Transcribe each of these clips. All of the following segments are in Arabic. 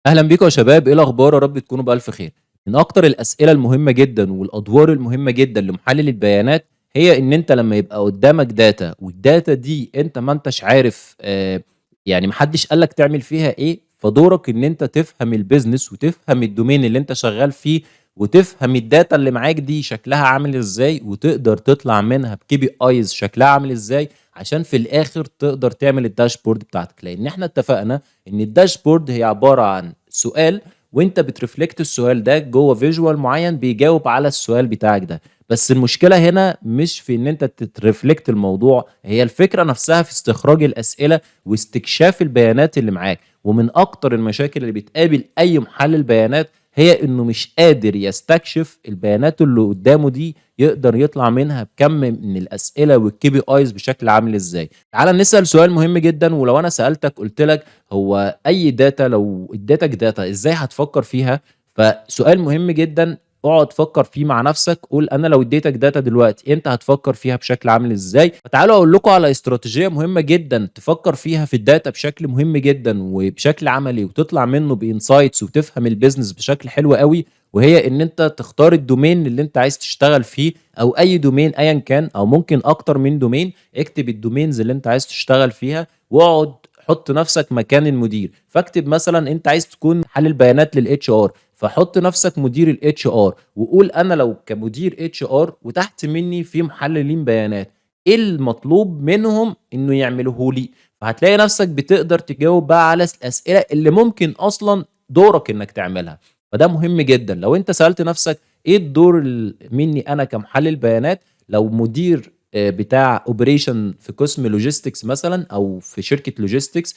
أهلا بيكم يا شباب، إيه الأخبار؟ يا رب تكونوا بألف خير. من أكتر الأسئلة المهمة جدًا والأدوار المهمة جدًا لمحلل البيانات، هي إن أنت لمّا يبقى قدامك data والdata دي أنت ما أنتش عارف يعني ما حدش قال لك تعمل فيها إيه، فدورك إن أنت تفهم الbusiness وتفهم الdomain اللي أنت شغال فيه، وتفهم الdata اللي معاك دي شكلها عامل إزاي، وتقدر تطلع منها بKPIs شكلها عامل إزاي، عشان في الآخر تقدر تعمل الdashboard بتاعتك. لإن إحنا اتفقنا إن الداشبورد هي عبارة عن سؤال وأنت بترفلكت السؤال ده جوّه visual معيّن بيجاوب على السؤال بتاعك ده، بس المشكلة هنا مش في إن أنت ترفلكت الموضوع، هي الفكرة نفسها في استخراج الأسئلة واستكشاف البيانات اللي معاك، ومن أكتر المشاكل اللي بتقابل أي محلل بيانات هي إنه مش قادر يستكشف البيانات اللي قدّامه دي يقدر يطلع منها بكَم من الأسئلة والKPIs بشكل عامل إزاي. تعالَ نسأل سؤال مهم جدًا، ولو أنا سألتك قُلت لك هو أي data لو ادّيتك data إزاي هتفكّر فيها؟ فسؤال مهم جدًا، اقعد فكّر فيه مع نَفْسك، قُل أنا لو ادّيتك data دلوقتي أنت هتفكّر فيها بشكل عامل إزاي؟ فتعالوا أقول لكم على استراتيجية مهمة جدًا تفكّر فيها في الdata بشكل مهم جدًا وبشكل عملي وتطلع منّه بinsights وتفهم الbusiness بشكل حلو أوي، وهي إن أنت تختار الdomain اللي أنت عايز تشتغل فيه أو أي domain أيًا كان أو ممكن أكتر من domain، اكتب الdomains اللي أنت عايز تشتغل فيها واقعد حُط نَفْسك مكان المدير، فاكتب مثلًا أنت عايز تكون محلل بيانات للHR، فحُط نَفْسك مدير الHR وقُل أنا لو كمدير HR وتحت منّي في محللين بيانات، إيه المطلوب منهم إنه يعملوه لي؟ فهتلاقي نَفْسك بتقدر تجاوب بقى على الأسئلة اللي ممكن أصلًا دورك إنّك تعملها، فده مهم جدًا. لو أنت سألت نَفْسك إيه الدور منّي أنا كمحلل بيانات لو مدير بتاع operation في قسم logistics مثلًا أو في شركة logistics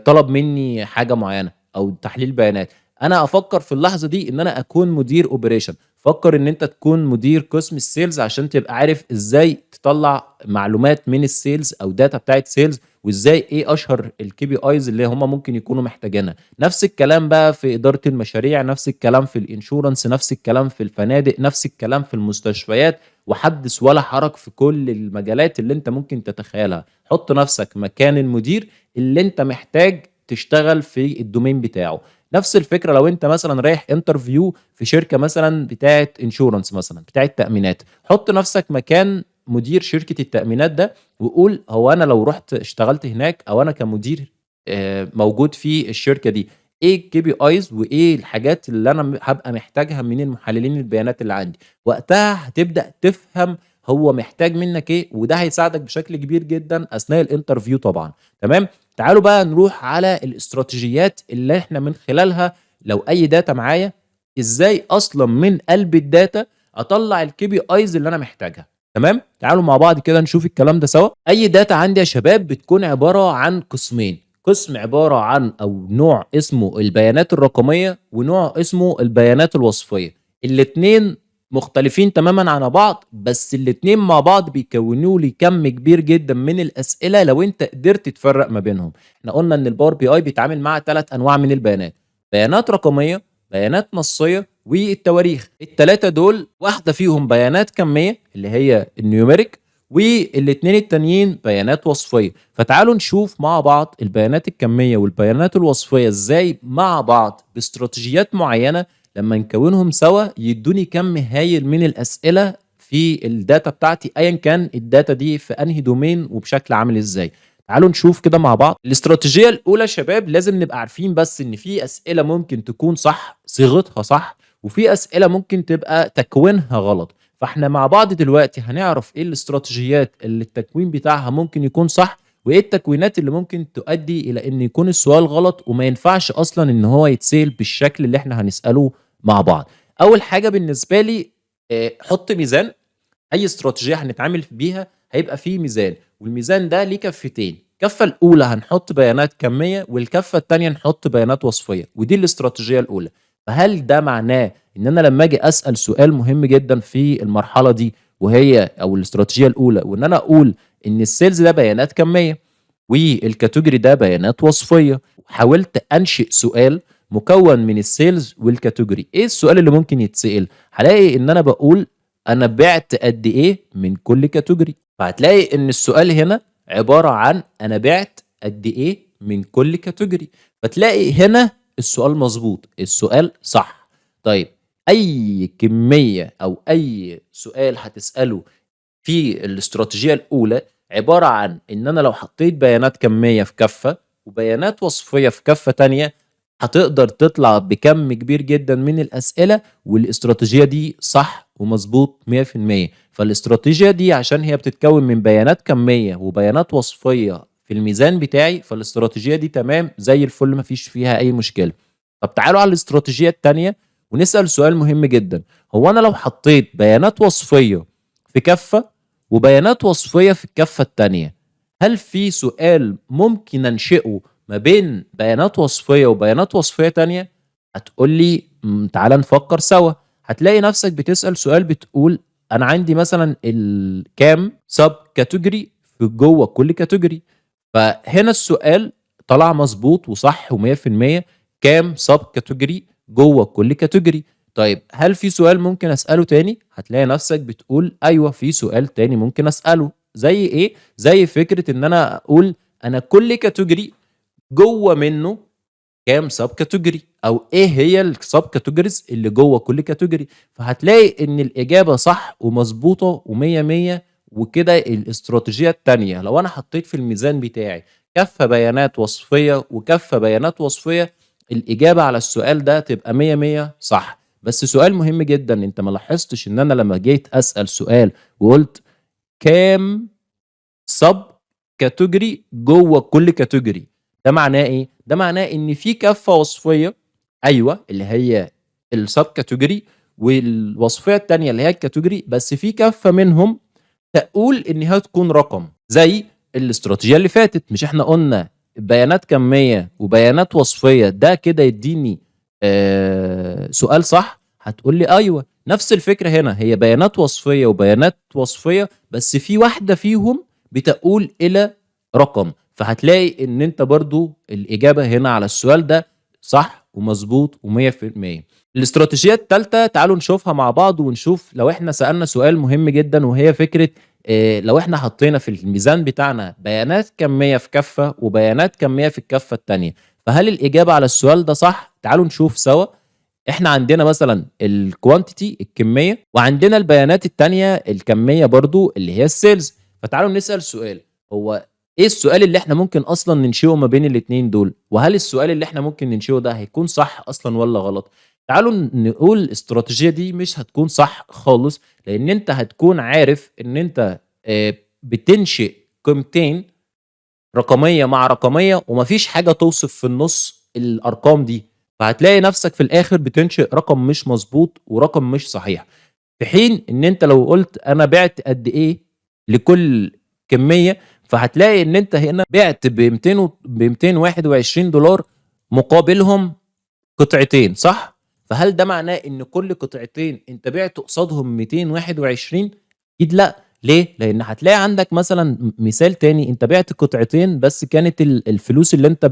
طلب منّي حاجة معيّنة أو تحليل بيانات، أنا أفكّر في اللحظة دي إن أنا أكون مدير operation، فكّر إن أنت تكون مدير قسم الsales عشان تبقى عارف إزاي تطلّع معلومات من الsales أو data بتاعة sales وإزاي إيه أشهر الKPIs اللي هم ممكن يكونوا محتاجينها. نفس الكلام بقى في إدارة المشاريع، نفس الكلام في الinsurance، نفس الكلام في الفنادق، نفس الكلام في المستشفيات، وحدث ولا حرج في كل المجالات اللي أنت ممكن تتخيلها. حُط نفسك مكان المدير اللي أنت محتاج تشتغل في الdomain بتاعه. نفس الفكرة لو أنت مثلًا رايح interview في شركة مثلًا بتاعة insurance مثلًا، بتاعة تأمينات، حُط نفسك مكان مدير شركة التأمينات ده، وقُل هو أنا لو رُحت اشتغلت هناك أو أنا كمدير موجود في الشركة دي، إيه الKPIs وإيه الحاجات اللي أنا هابقى محتاجها من المحللين البيانات اللي عندي. وقتها هتبدأ تفهم هو محتاج منّك إيه، وده هيساعدك بشكل كبير جدًا أثناء الinterview طبعًا، تمام؟ تعالوا بقى نروح على الاستراتيجيات اللي إحنا من خلالها لو أي data معايا، إزاي أصلًا من قلب الdata أطلّع الKPIs اللي أنا محتاجها، تمام؟ تعالوا مع بعض كده نشوف الكلام ده سوا. أي data عندي يا شباب بتكون عبارة عن قسمين، قسم عبارة عن أو نوع اسمه البيانات الرقمية، ونوع اسمه البيانات الوصفية، الاتنين مختلفين تمامًا عن بعض، بس الاتنين مع بعض بيكوّنوا لي كَم كبير جدًا من الأسئلة لو أنت قدرت تفرّق ما بينهم. إحنا قُلنا إن الPower BI بيتعامل مع 3 أنواع من البيانات، بيانات رقمية، بيانات نصية، والتواريخ. ال3 دول واحدة فيهم بيانات كمية اللي هي الNumeric، والاتنين التانيين بيانات وصفية. فتعالوا نشوف مع بعض البيانات الكمية والبيانات الوصفية إزاي مع بعض باستراتيجيات معيّنة لمّا نكوّنهم سوا يدّوني كَم هايل من الأسئلة في الdata بتاعتي أيًا كان الdata دي في أنهي domain وبشكل عامل إزاي. تعالوا نشوف كده مع بعض. الاستراتيجية الأولى يا شباب لازم نبقى عارفين بس إن في أسئلة ممكن تكون صح، صيغتها صح، وفي أسئلة ممكن تبقى تكوينها غلط. فإحنا مع بعض دلوقتي هنعرف إيه الاستراتيجيات اللي التكوين بتاعها ممكن يكون صح، وإيه التكوينات اللي ممكن تؤدي إلى إن يكون السؤال غلط وما ينفعش أصلًا إن هو يتسأل بالشكل اللي إحنا هنسأله مع بعض. أول حاجة بالنسبة لي حُط ميزان، أي استراتيجية هنتعامل بيها هيبقى في ميزان، والميزان ده ليه كفتين، الكفة الأولى هنحط بيانات كمية، والكفة التانية نحط بيانات وصفية، ودي الاستراتيجية الأولى. فهل ده معناه إن أنا لمّا آجي أسأل سؤال مهم جدًا في المرحلة دي وهي أو الاستراتيجية الأولى، وإن أنا أقول إن الsales ده بيانات كمية والcategory ده بيانات وصفية، وحاولت أنشئ سؤال مكوّن من الsales والcategory، إيه السؤال اللي ممكن يتسأل؟ هالاقي إن أنا باقول أنا بِعت قد إيه من كل category، فهتلاقي إن السؤال هنا عبارة عن أنا بِعت قد إيه من كل category، فتلاقي هنا السؤال مظبوط، السؤال صح. طيب أي كمية أو أي سؤال هتسأله في الاستراتيجية الأولى عبارة عن إن أنا لو حطيت بيانات كمية في كفة وبيانات وصفية في كفة تانية هتقدر تطلع بكم كبير جدا من الأسئلة، والاستراتيجية دي صح ومظبوط 100%. فالاستراتيجية دي عشان هي بتتكون من بيانات كمية وبيانات وصفية في الميزان بتاعي، فالاستراتيجية دي تمام زي الفل مفيش فيها أي مشكلة. طب تعالوا على الاستراتيجية التانية ونسأل سؤال مهم جدا. هو أنا لو حطيت بيانات وصفية في كفة وبيانات وصفية في الكفة التانية، هل في سؤال ممكن أنشئه ما بين بيانات وصفية وبيانات وصفية تانية؟ هتقول لي تعالى نفكر سوا. هتلاقي نفسك بتسأل سؤال بتقول أنا عندي مثلا كام سب كاتيجوري في جوه كل كاتيجوري. فهنا السؤال طلع مظبوط وصح و100%. كام سب كاتيجوري جوه كل كاتيجوري؟ طيب هل في سؤال ممكن أسأله تاني؟ هتلاقي نفسك بتقول أيوه في سؤال تاني ممكن أسأله. زي إيه؟ زي فكرة إن أنا أقول أنا كل كاتيجوري جوه منه كام سب كاتيجوري، او ايه هي السب كاتيجوريز اللي جوه كل كاتيجوري. فهتلاقي ان الاجابه صح ومظبوطه ومية مية. وكده الاستراتيجيه التانيه لو انا حطيت في الميزان بتاعي كفه بيانات وصفيه وكفه بيانات وصفيه، الاجابه على السؤال ده تبقى مية مية صح. بس سؤال مهم جدا، انت ما لاحظتش ان انا لما جيت اسال سؤال وقلت كام سب كاتيجوري جوه كل كاتيجوري، ده معناه ايه؟ ده معناه ان في كفه وصفيه، ايوه اللي هي السب كاتيجوري، والوصفيه الثانيه اللي هي الكاتيجوري، بس في كفه منهم تقول انها تكون رقم. زي الاستراتيجيه اللي فاتت، مش احنا قلنا بيانات كميه وبيانات وصفيه ده كده يديني سؤال صح؟ هتقول لي ايوه. نفس الفكره هنا، هي بيانات وصفيه وبيانات وصفيه بس في واحده فيهم بتقول الى رقم. فهتلاقي ان انت برضو الاجابه هنا على السؤال ده صح ومظبوط و100%. الاستراتيجيه الثالثه تعالوا نشوفها مع بعض ونشوف لو احنا سالنا سؤال مهم جدا، وهي فكره لو احنا حطينا في الميزان بتاعنا بيانات كميه في كفه وبيانات كميه في الكفه الثانيه، فهل الاجابه على السؤال ده صح؟ تعالوا نشوف سوا. احنا عندنا مثلا الكوانتيتي الكميه، وعندنا البيانات التانية الكميه برضو اللي هي السيلز. فتعالوا نسال سؤال، هو ايه السؤال اللي احنا ممكن اصلا ننشئه ما بين الاتنين دول؟ وهل السؤال اللي احنا ممكن ننشئه ده هيكون صح اصلا ولا غلط؟ تعالوا نقول الاستراتيجيه دي مش هتكون صح خالص، لان انت هتكون عارف ان انت بتنشئ قيمتين رقميه مع رقميه ومفيش حاجه توصف في النص الارقام دي، فهتلاقي نفسك في الاخر بتنشئ رقم مش مظبوط ورقم مش صحيح. في حين ان انت لو قلت انا بعت قد ايه لكل كميه، فهتلاقي ان انت هنا بعت ب 200 ب 221 دولار مقابلهم قطعتين، صح؟ فهل ده معناه ان كل قطعتين انت بعت قصادهم 221؟ اكيد لا. ليه؟ لان هتلاقي عندك مثلا مثال تاني، انت بعت قطعتين بس كانت الفلوس اللي انت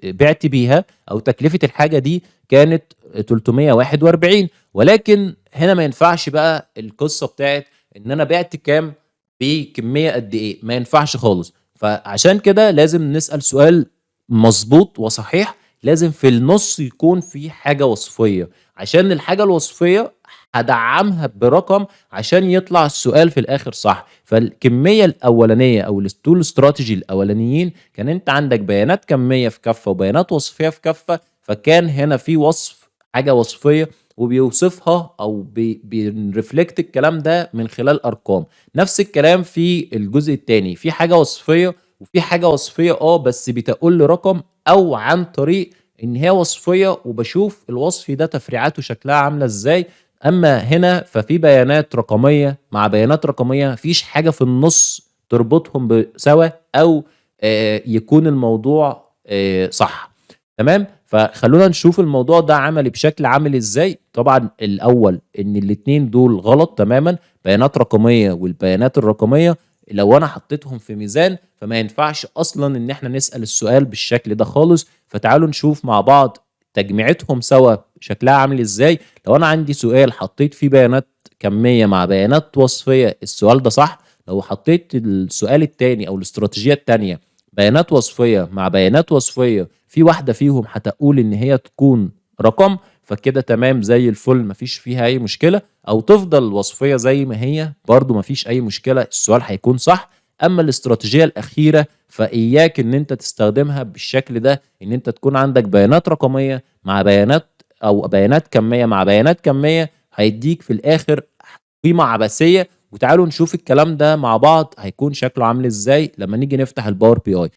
بعت بيها او تكلفة الحاجة دي كانت 341، ولكن هنا ما ينفعش بقى القصة بتاعت ان انا بعت كام بكمية قد ايه، ما ينفعش خالص. فعشان كده لازم نسأل سؤال مظبوط وصحيح، لازم في النص يكون في حاجة وصفية، عشان الحاجة الوصفية هدعمها برقم عشان يطلع السؤال في الاخر صح. فالكمية الاولانية او التول استراتيجي الاولانيين كان انت عندك بيانات كمية في كفة وبيانات وصفية في كفة، فكان هنا في وصف حاجة وصفية وبيوصفها او بيرفلكت الكلام ده من خلال ارقام. نفس الكلام في الجزء الثاني، في حاجة وصفية وفي حاجة وصفية بس بتقول لي رقم او عن طريق ان هي وصفيه وبشوف الوصف ده تفريعاته شكلها عامله ازاي. اما هنا ففي بيانات رقميه مع بيانات رقميه، مفيش حاجه في النص تربطهم سوا او يكون الموضوع صح. تمام. فخلونا نشوف الموضوع ده عملي بشكل عامل ازاي. طبعا الاول ان الاتنين دول غلط تماما، بيانات رقميه والبيانات الرقميه لو انا حطيتهم في ميزان فما ينفعش اصلا ان احنا نسال السؤال بالشكل ده خالص. فتعالوا نشوف مع بعض تجميعتهم سوا شكلها عامل ازاي. لو انا عندي سؤال حطيت فيه بيانات كميه مع بيانات وصفيه، السؤال ده صح. لو حطيت السؤال التاني او الاستراتيجيه التانيه بيانات وصفيه مع بيانات وصفيه في واحده فيهم هتقول ان هي تكون رقم، فكده تمام زي الفل مفيش فيها اي مشكله، او تفضل وصفيه زي ما هي برضو مفيش اي مشكله، السؤال هيكون صح. اما الاستراتيجيه الاخيره فاياك ان انت تستخدمها بالشكل ده، ان انت تكون عندك بيانات رقميه مع بيانات، او بيانات كميه مع بيانات كميه، هيديك في الاخر قيمه عبثيه. وتعالوا نشوف الكلام ده مع بعض هيكون شكله عامل ازاي لما نيجي نفتح الباور بي اي.